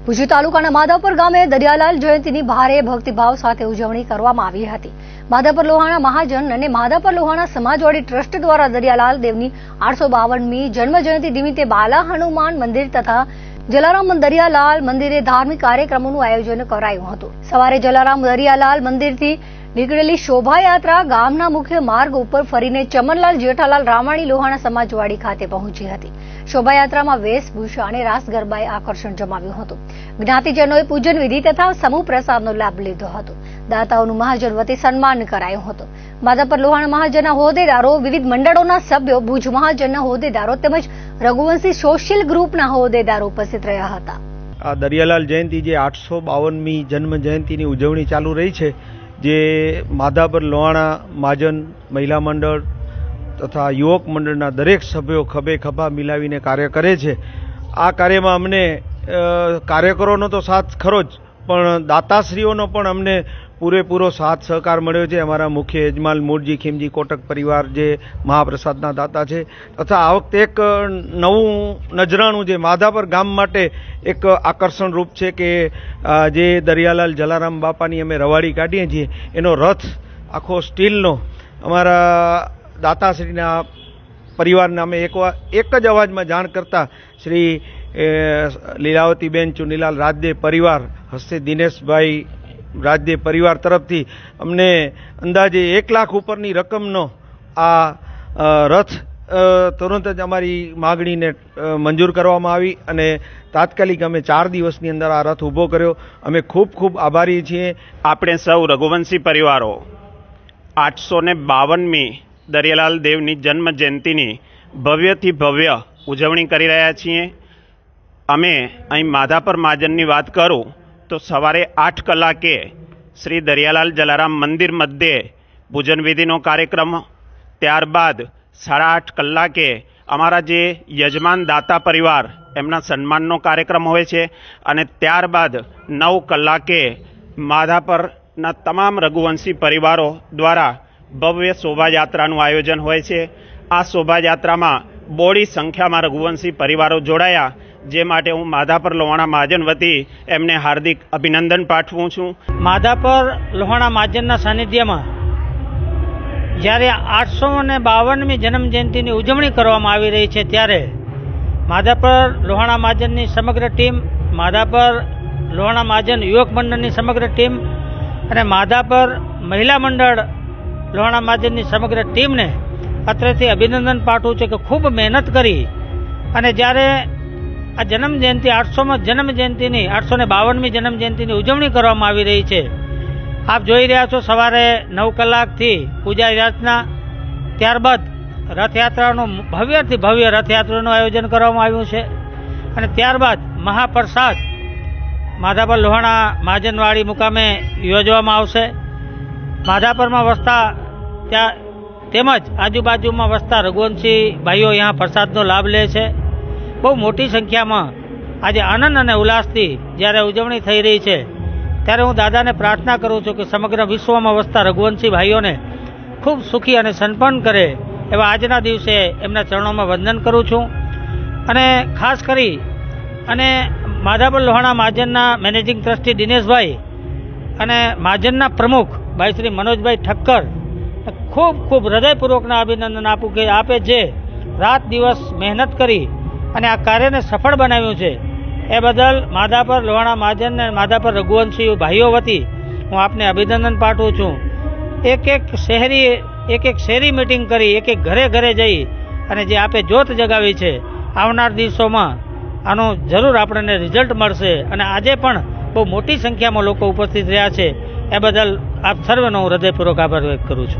ભુજ તાલુકાના માધાપર ગામે દરિયાલાલ જયંતીની ભારે ભક્તિભાવ સાથે ઉજવણી કરવામાં આવી હતી। માધાપર લોહાણા મહાજન અને માધાપર લોહાણા સમાજવાડી ટ્રસ્ટ દ્વારા દરિયાલાલ દેવની 852મી જન્મ જયંતિ નિમિત્તે બાલા હનુમાન મંદિર તથા જલારામ દરિયાલાલ મંદિરે ધાર્મિક કાર્યક્રમોનું આયોજન કરાયું હતું। સવારે જલારામ દરિયાલાલ મંદિરથી નીકળેલી શોભાયાત્રા ગામના મુખ્ય માર્ગ ઉપર ફરીને ચમનલાલ જેઠાલાલ રામાણી લોહાણા સમાજવાડી ખાતે પહોંચી હતી। શોભાયાત્રામાં વેશભૂષા અને રાસ ગરબાએ આકર્ષણ જમાવ્યું હતું। જ્ઞાતિજનોએ પૂજન વિધિ તથા સમૂહ પ્રસાદનો લાભ લીધો હતો। દાતાઓનું મહાજન વતી સન્માન કરાયું હતું। માધાપર લોહાણા મહાજનના હોદ્દેદારો, વિવિધ મંડળોના સભ્યો, ભુજ મહાજનના હોદ્દેદારો તેમજ રઘુવંશી સોશિયલ ગ્રુપના હોદ્દેદારો ઉપસ્થિત રહ્યા હતા। આ દરિયાલાલ જયંતિ જે 852મી જન્મ જયંતિની ઉજવણી ચાલુ રહી છે, જે માધાપર લોહાણા મહાજન મહિલા મંડળ તથા યુવક મંડળના દરેક સભ્યો ખભે ખભા મિલાવીને કાર્ય કરે છે। આ કાર્યમાં અમને કાર્યકરોનો તો સાથ ખરો જ, પણ દાતાશ્રીઓનો પણ અમને પૂરેપૂરો સાથ સહકાર મળ્યો છે। અમારા મુખ્ય યજમાન મૂળજી ખીમજી કોટક પરિવાર જે મહાપ્રસાદના દાતા છે, તથા આ વખતે એક નવું નજરાણું જે માધાપર ગામ માટે એક આકર્ષણ રૂપ છે કે જે દરિયાલાલ જલારામ બાપાની અમે રવાડી કાઢીએ છીએ, એનો રથ આખો સ્ટીલનો અમારા દાતાશ્રીના પરિવારને અમે એક જ અવાજમાં જાણ કરતા શ્રી લીલાવતીબેન ચુનીલાલ રાજદે પરિવાર હસ્તે દિનેશભાઈ રાજદે પરિવાર તરફથી અમને અંદાજે 1 લાખ ઉપરની રકમનો આ રથ તુરંત જ અમારી માગણીને મંજૂર કરવામાં આવી અને તાત્કાલિક અમે 4 દિવસની અંદર આ રથ ઊભો કર્યો। અમે ખૂબ ખૂબ આભારી છીએ। આપણે સૌ રઘુવંશી પરિવારો 852મી દરિયાલાલ દેવની જન્મ જયંતિની ભવ્યથી ભવ્ય ઉજવણી કરી રહ્યા છીએ। અમે અહીં માધાપર મહાજનની વાત કરું તો સવારે 8 કલાકે શ્રી દરિયાલાલ જલારામ મંદિર મધ્યે પૂજન વિધિનો કાર્યક્રમ, ત્યારબાદ 8:30 કલાકે અમારા જે યજમાન દાતા પરિવાર એમના સન્માનનો કાર્યક્રમ હોય છે અને ત્યારબાદ 9 કલાકે માધાપરના તમામ રઘુવંશી પરિવારો દ્વારા ભવ્ય શોભાયાત્રાનું આયોજન હોય છે। આ શોભાયાત્રામાં બોડી સંખ્યામાં રઘુવંશી પરિવારો જોડાયા, જે માટે હું માધાપર લોહાણા મહાજન વતી એમને હાર્દિક અભિનંદન પાઠવું છું। માધાપર લોહાણા મહાજનના સાનિધ્યમાં જ્યારે 852મી જન્મ જયંતિની ઉજવણી કરવામાં આવી રહી છે, ત્યારે માધાપર લોહાણા મહાજનની સમગ્ર ટીમ, માધાપર લોહાણા મહાજન યુવક મંડળની સમગ્ર ટીમ અને માધાપર મહિલા મંડળ લોહાણા મહાજનની સમગ્ર ટીમને અત્રેથી અભિનંદન પાઠવું છે કે ખૂબ મહેનત કરી અને જ્યારે આ જન્મ જયંતિ 852મી જન્મ જયંતિની ઉજવણી કરવામાં આવી રહી છે, આપ જોઈ રહ્યા છો સવારે 9 કલાકથી પૂજા અર્ચના, ત્યારબાદ રથયાત્રાનું ભવ્યથી ભવ્ય રથયાત્રાનું આયોજન કરવામાં આવ્યું છે અને ત્યારબાદ મહાપ્રસાદ માધાપર લોહાણા મહાજનવાડી મુકામે યોજવામાં આવશે। માધાપરમાં વસતા ત્યાં તેમજ આજુબાજુમાં વસતા રઘુવંશી ભાઈઓ અહીંયા પ્રસાદનો લાભ લે છે। બહુ મોટી સંખ્યામાં આજે આનંદ અને ઉલ્લાસથી જ્યારે ઉજવણી થઈ રહી છે, ત્યારે હું દાદાને પ્રાર્થના કરું છું કે સમગ્ર વિશ્વમાં વસતા રઘુવંશી ભાઈઓને ખૂબ સુખી અને સંપન્ન કરે એવા આજના દિવસે એમના ચરણોમાં વંદન કરું છું। અને ખાસ કરી અને માધાપર લોહાણા મહાજનના મેનેજિંગ ટ્રસ્ટી દિનેશભાઈ અને મહાજનના પ્રમુખ ભાઈ શ્રી મનોજભાઈ ઠક્કર ખૂબ ખૂબ હૃદયપૂર્વકના અભિનંદન આપું કે આપે જે રાત દિવસ મહેનત કરી અને આ કાર્યને સફળ બનાવ્યું છે, એ બદલ માધાપર લોહાણા મહાજન અને માધાપર રઘુવંશી ભાઈઓ વતી હું આપને અભિનંદન પાઠવું છું। એક એક શેરી મિટિંગ કરી, એક ઘરે ઘરે જઈ અને જે આપે જ્યોત જગાવી છે, આવનાર દિવસોમાં આનું જરૂર આપણને રિઝલ્ટ મળશે અને આજે પણ બહુ મોટી સંખ્યામાં લોકો ઉપસ્થિત રહ્યા છે, એ બદલ આપ સર્વનો હું હૃદયપૂર્વક આભાર વ્યક્ત કરું છું।